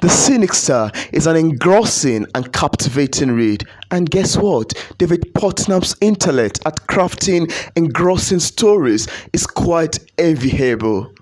The Sinister is an engrossing and captivating read. And guess what? David Putnam's intellect at crafting engrossing stories is quite enviable.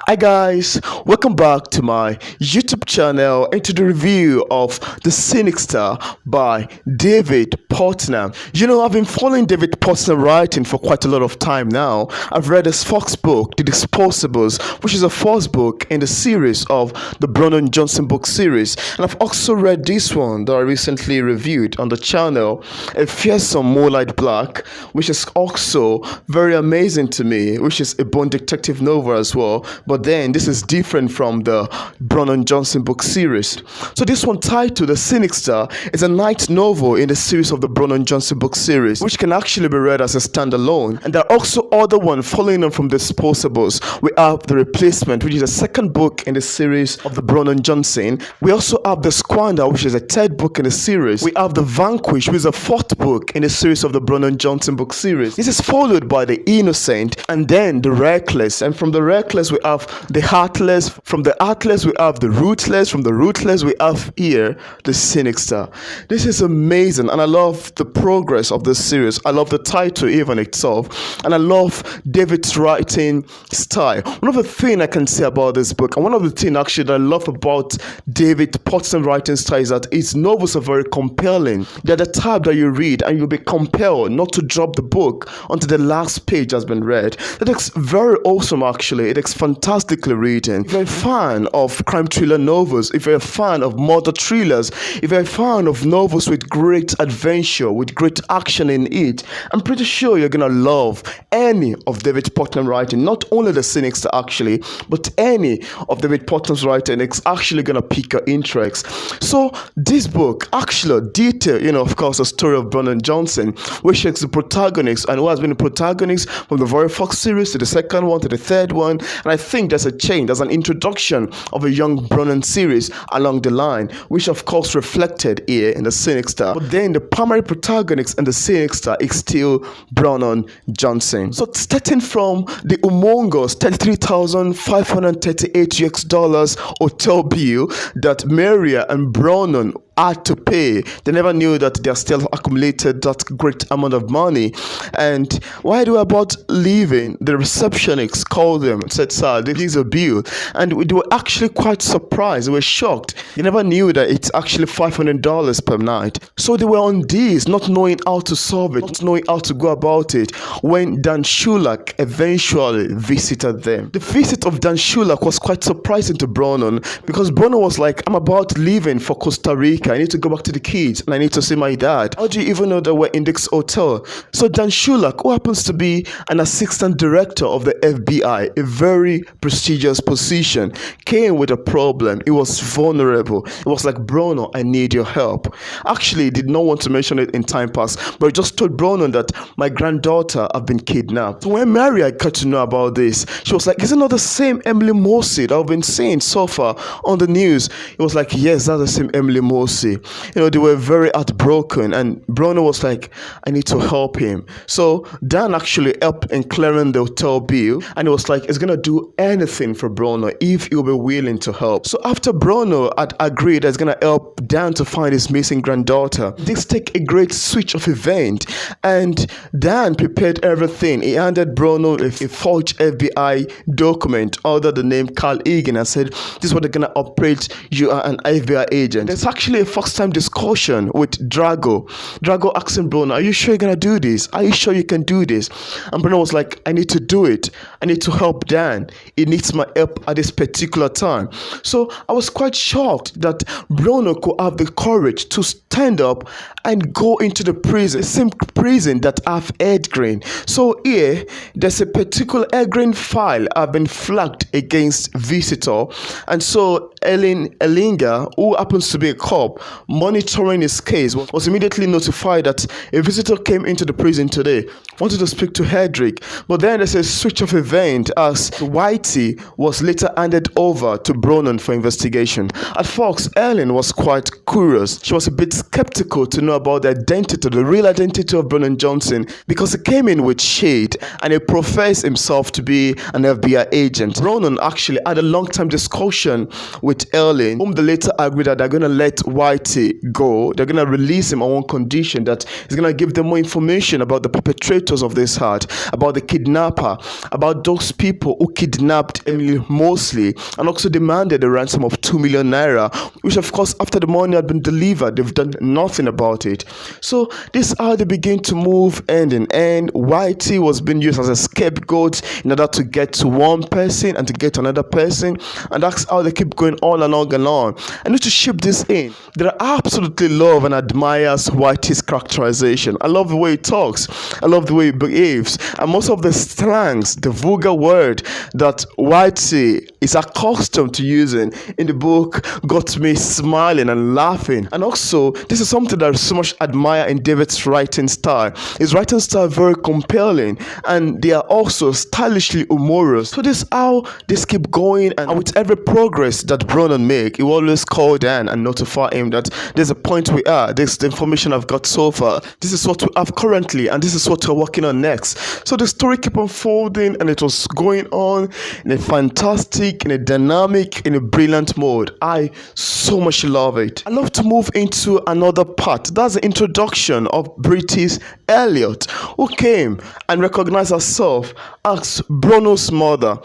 Hi guys, welcome back to my YouTube channel and to the review of The Sinister by David Putnam. You know, I've been following David Putnam writing for quite a lot of time now. I've read his first book, The Disposables, which is the first book in the series of the Brandon Johnson book series. And I've also read this one that I recently reviewed on the channel, A Fearsome Moonlight Black, which is also very amazing to me, which is a Bond detective novel as well. But then this is different from the Brandon Johnson book series. So this one, titled The Sinister, is a night novel in the series of the Brandon Johnson book series, which can actually be read as a standalone. And there are also other ones following on from Disposables. We have The Replacement, which is the second book in the series of the Brandon Johnson. We also have The Squander, which is the third book in the series. We have The Vanquish, which is the fourth book in the series of the Brandon Johnson book series. This is followed by The Innocent and then The Reckless. And from The Reckless we have The Heartless. From The Heartless we have The Ruthless. From The Ruthless we have here The Sinister. This is amazing, and I love the progress of this series. I love the title even itself, and I love David's writing style. One of the things I can say about this book, and one of the things actually that I love about David Putnam's writing style, is that his novels are very compelling. They're the type that you read and you'll be compelled not to drop the book until the last page has been read. That is very awesome actually. It is fantastically written. If you're a fan of crime thriller novels, if you're a fan of murder thrillers, if you're a fan of novels with great adventure, with great action in it, I'm pretty sure you're gonna love any of David Putnam's writing. Not only The Sinister actually, but any of David Putnam's writing. It's actually gonna pique your interest. So this book actually details, of course, the story of Brandon Johnson, which is the protagonist and who has been the protagonist from the very first series to the second one to the third one. And I think there's a change, there's an introduction of a young Brandon series along the line, which of course reflected here in The Sinister. But then the primary protagonist in The Sinister is still Brandon Johnson. So starting from the humongous $33,538 hotel bill that Maria and Brandon had to pay. They never knew that they still accumulated that great amount of money. And while they were about leaving, the receptionist called them and said, "Sir, this is a bill." And they were actually quite surprised. They were shocked. They never knew that it's actually $500 per night. So they were on this, not knowing how to solve it, not knowing how to go about it, when Dan Shulak eventually visited them. The visit of Dan Shulak was quite surprising to Brandon, because Brandon was like, "I'm about leaving for Costa Rica. I need to go back to the kids and I need to see my dad. How do you even know that we're in this hotel?" So Dan Shulak, who happens to be an assistant director of the FBI, a very prestigious position, came with a problem. He was vulnerable. It was like, "Bruno, I need your help." Actually, he did not want to mention it in time past, but he just told Bruno that my granddaughter have been kidnapped. So when Maria got to know about this, she was like, "Is it not the same Emily Morsi that I've been seeing so far on the news?" It was like, "Yes, that's the same Emily Morsi." They were very heartbroken, and Bruno was like, "I need to help him." So Dan actually helped in clearing the hotel bill, and he was like, he's gonna do anything for Bruno if he'll be willing to help. So after Bruno had agreed that he's gonna help Dan to find his missing granddaughter, this take a great switch of event, and Dan prepared everything. He handed Bruno a forged FBI document under the name Carl Egan and said, "This is what they're gonna operate. You are an FBI agent." There's actually a first time discussion with Drago. Drago asking Bruno, "Are you sure you're gonna do this? Are you sure you can do this?" And Bruno was like, "I need to do it. I need to help Dan. He needs my help at this particular time." So I was quite shocked that Bruno could have the courage to stand up and go into the prison, the same prison that have Edgreen. So here, there's a particular Edgreen file have been flagged against visitor, and so Ellen Ellinger, who happens to be a cop monitoring his case, was immediately notified that a visitor came into the prison today, wanted to speak to Hedrick, but then there's a switch of event as Whitey was later handed over to Bronan for investigation. At first, Ellen was quite curious. She was a bit skeptical to know about the identity, the real identity of Bronan Johnson, because he came in with shade and he professed himself to be an FBI agent. Bronan actually had a long-time discussion with Ellen, whom they later agreed that they're going to let Whitey go. They're going to release him on one condition, that he's going to give them more information about the perpetrators of this act, about the kidnapper, about those people who kidnapped Emily Mosley and also demanded a ransom of 2 million naira, which of course after the money had been delivered, they've done nothing about it. So this is how they begin to move end in end. Whitey was being used as a scapegoat in order to get to one person and to get to another person, and that's how they keep going on and on and on. I need to ship this in. There are absolutely love and admires Whitey's characterization. I love the way he talks. I love the way he behaves. And most of the slangs, the vulgar word that Whitey is accustomed to using in the book got me smiling and laughing. And also, this is something that I so much admire in David's writing style. His writing style is very compelling, and they are also stylishly humorous. So this is how this keep going, and with every progress that Bronan make, he will always call Dan and notify him that there's a point we are, this is the information I've got so far, this is what we have currently, and this is what we're working on next. So the story kept unfolding, and it was going on in a fantastic, in a dynamic, in a brilliant mode. I so much love it. I love to move into another part. That's the introduction of British Elliot, who came and recognized herself as Bruno's mother.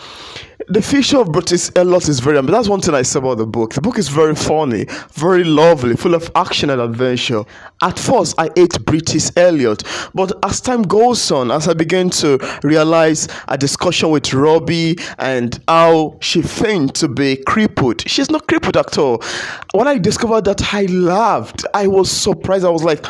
The feature of British Elliot is very, that's one thing I say about the book. The book is very funny, very lovely, full of action and adventure. At first, I ate British Elliot, but as time goes on, as I began to realize a discussion with Robbie and how she feigned to be crippled, she's not crippled at all. When I discovered that, I laughed. I was surprised. I was like,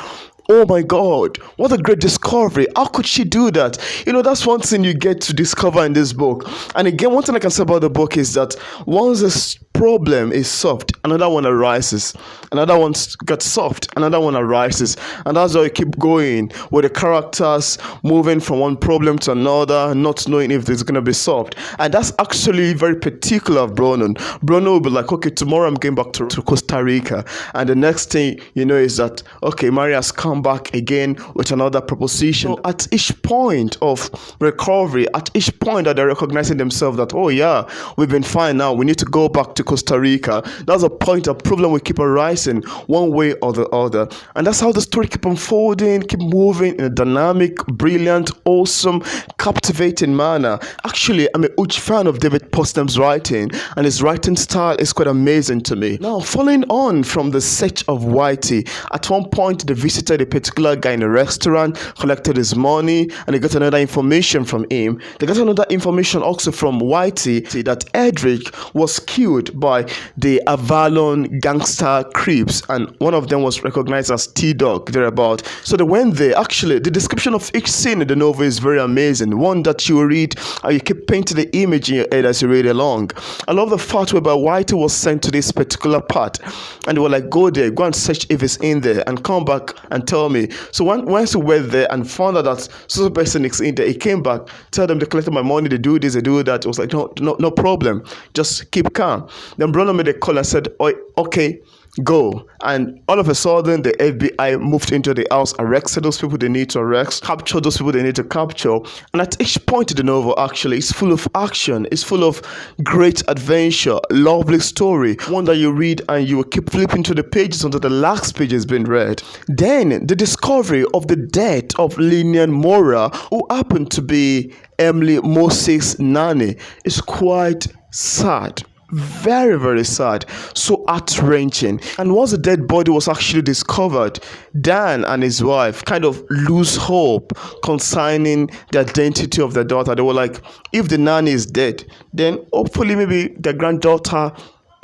oh my God, what a great discovery. How could she do that? You know, that's one thing you get to discover in this book. And again, one thing I can say about the book is that once this problem is solved, another one arises. Another one gets solved, another one arises. And that's how you keep going with the characters moving from one problem to another, not knowing if it's going to be solved. And that's actually very particular of Bronan. Bronan will be like, okay, tomorrow I'm going back to Costa Rica. And the next thing you know is that, okay, Maria's come back again with another proposition. So at each point of recovery, at each point that they're recognizing themselves that, oh yeah, we've been fine now, we need to go back to Costa Rica, that's a point of problem will keep arising one way or the other. And that's how the story keep unfolding, keep moving in a dynamic, brilliant, awesome, captivating manner. Actually, I'm a huge fan of David Putnam's writing, and his writing style is quite amazing to me. Now, following on from the search of Whitey, at one point they visited a particular guy in a restaurant, collected his money, and they got another information from him. They got another information also from Whitey that Edric was killed by the Avalon gangster creeps, and one of them was recognized as T-Dog thereabout. So they went there. Actually, the description of each scene in the novel is very amazing. One that you read and you keep painting the image in your head as you read along. I love the fact whereby Whitey was sent to this particular part, and they were like, go there, go and search if it's in there, and come back and tell me. So once he went there and found out that so person is in there, he came back, tell them they collected my money, they do this, they do that. It was like, no problem, just keep calm. Then Bruno made a call and said, oh, okay, go. And all of a sudden, the FBI moved into the house, arrested those people they need to arrest, captured those people they need to capture. And at each point in the novel, actually, it's full of action, it's full of great adventure, lovely story, one that you read and you will keep flipping to the pages until the last page has been read. Then, the discovery of the death of Linian Mora, who happened to be Emily Moses' nanny, is quite sad. Very, very sad, so heart-wrenching. And once the dead body was actually discovered, Dan and his wife kind of lose hope concerning the identity of their daughter. They were like, if the nanny is dead, then hopefully maybe their granddaughter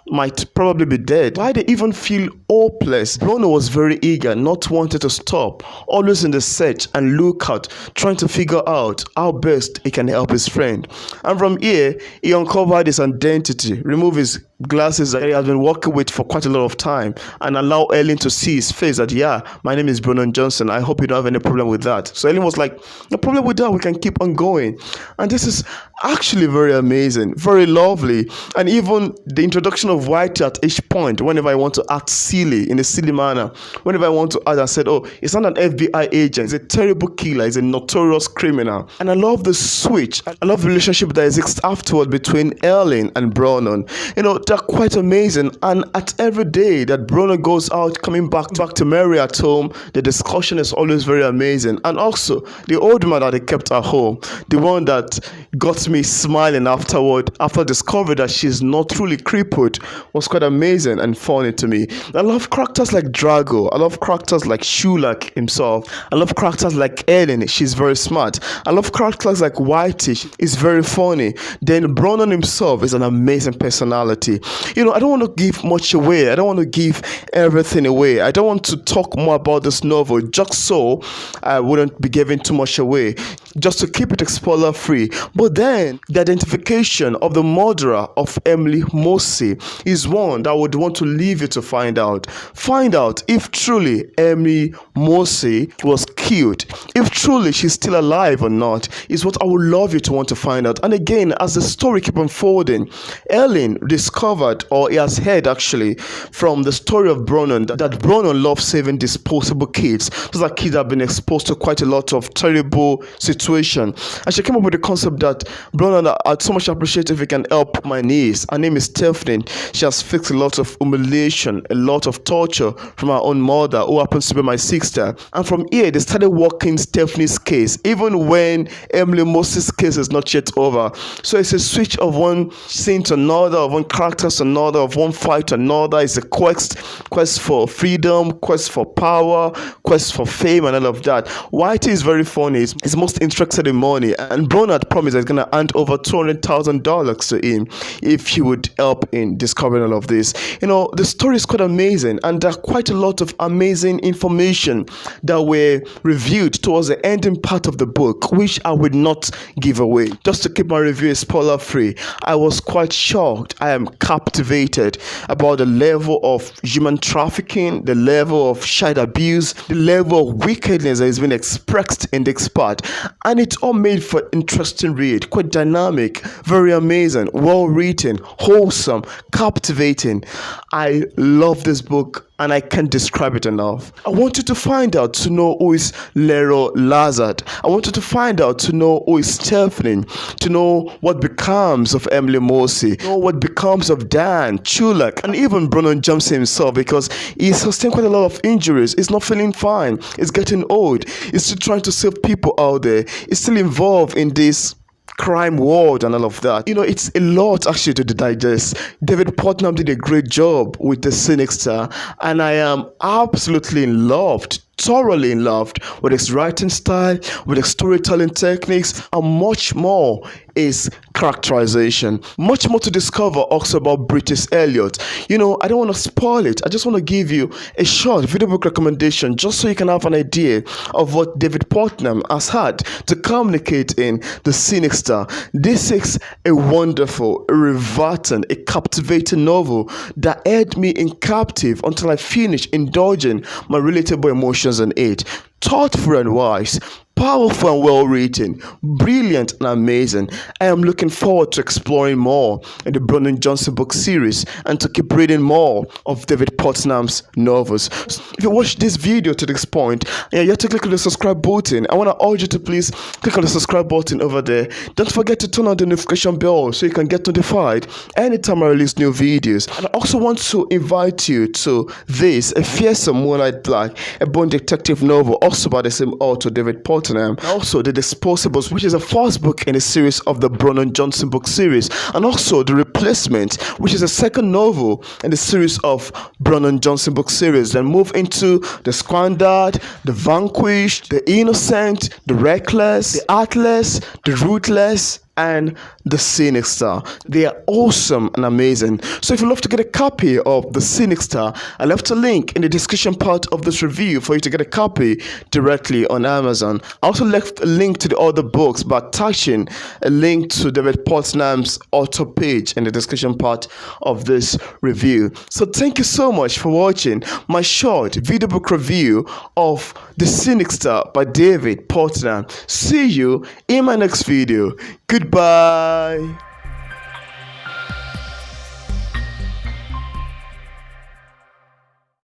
might probably be dead. Why they even feel hopeless? Bruno was very eager, not wanting to stop, always in the search and lookout, trying to figure out how best he can help his friend. And from here, he uncovered his identity, removed his glasses that he has been working with for quite a lot of time, and allow Ellen to see his face that, yeah, my name is Brennan Johnson. I hope you don't have any problem with that. So Ellen was like, no problem with that. We can keep on going. And this is actually very amazing, very lovely. And even the introduction of White at each point, whenever I want to act silly, in a silly manner, whenever I want to act, I said, oh, it's not an FBI agent. He's a terrible killer. He's a notorious criminal. And I love the switch. I love the relationship that exists afterward between Ellen and Brennan. You know, they're quite amazing. And at every day that Brennan goes out, coming back to Mary at home, the discussion is always very amazing. And also, the old man that they kept at home, the one that got me smiling afterward, after discovering that she's not truly crippled, was quite amazing and funny to me. I love characters like Drago. I love characters like Shulak himself. I love characters like Ellen. She's very smart. I love characters like Whitey. He's very funny. Then Brennan himself is an amazing personality. You know, I don't want to give much away. I don't want to give everything away. I don't want to talk more about this novel just so I wouldn't be giving too much away, just to keep it spoiler free. But then the identification of the murderer of Emily Mossey is one that I would want to leave you to find out. Find out if truly Emily Mossey was killed, if truly she's still alive or not, is what I would love you to want to find out. And again, as the story keeps unfolding, Ellen discovered, or he has heard actually, from the story of Brennan, that Brennan loves saving disposable kids. Those are kids that have been exposed to quite a lot of terrible situations. And she came up with the concept that, Brennan, I'd so much appreciate if you can help my niece. Her name is Stephanie. She has faced a lot of humiliation, a lot of torture from her own mother, who happens to be my sister. And from here, they started working Stephanie's case, even when Emily Mossey's case is not yet over. So it's a switch of one scene to another, of one character to another, of one fight to another. It's a quest for freedom, quest for power, quest for fame, and all of that. Whitey is very funny. He's most interested in money, and Brennan had promised he's going to hand over $200,000 to him if he would help in discovering all of this. You know, the story is quite amazing, and there are quite a lot of amazing information that were reviewed towards the ending part of the book, which I would not give away. Just to keep my review spoiler free, I was quite shocked. I am captivated about the level of human trafficking, the level of child abuse, the level of wickedness that has been expressed in this part, and it's all made for an interesting read, quite dynamic, very amazing, well written, wholesome, captivating. I love this book, and I can't describe it enough. I want you to find out to know who is Leroy Lazard. I want you to find out to know who is Stephanie, to know what becomes of Emily Mossey, know what becomes of Dan, Chulak, and even Brennan Johnson himself, because he sustained quite a lot of injuries. He's not feeling fine. He's getting old. He's still trying to save people out there. He's still involved in this crime world and all of that. You know, it's a lot actually to digest. David Putnam did a great job with the Sinister, and I am absolutely in love, thoroughly in love with his writing style, with his storytelling techniques, and much more is characterization. Much more to discover also about British Eliot. You know, I don't want to spoil it. I just want to give you a short video book recommendation just so you can have an idea of what David Putnam has had to communicate in the Sinister. This is a wonderful, a riveting, a captivating novel that held me in captive until I finished indulging my relatable emotions in it. Thoughtful and wise, powerful and well written, brilliant and amazing. I am looking forward to exploring more in the Brennan Johnson book series and to keep reading more of David Putnam's novels. So if you watched this video to this point and you have to click on the subscribe button, I want to urge you to please click on the subscribe button over there. Don't forget to turn on the notification bell so you can get notified anytime I release new videos. And I also want to invite you to this, A Fearsome Moonlight Black, a Bond detective novel also by the same author, David Putnam. Also The Disposables, which is the first book in a series of the Brennan Johnson book series, and also The Replacement, which is the second novel in the series of Brennan Johnson book series. Then move into The Squandered, The Vanquished, The Innocent, The Reckless, The Artless, The Ruthless, and the Sinister. They are awesome and amazing. So if you'd love to get a copy of the Sinister, I left a link in the description part of this review for you to get a copy directly on Amazon. I also left a link to the other books by attaching a link to David Putnam's author page in the description part of this review. So thank you so much for watching my short video book review of The Sinister by David Putnam. See you in my next video. Goodbye.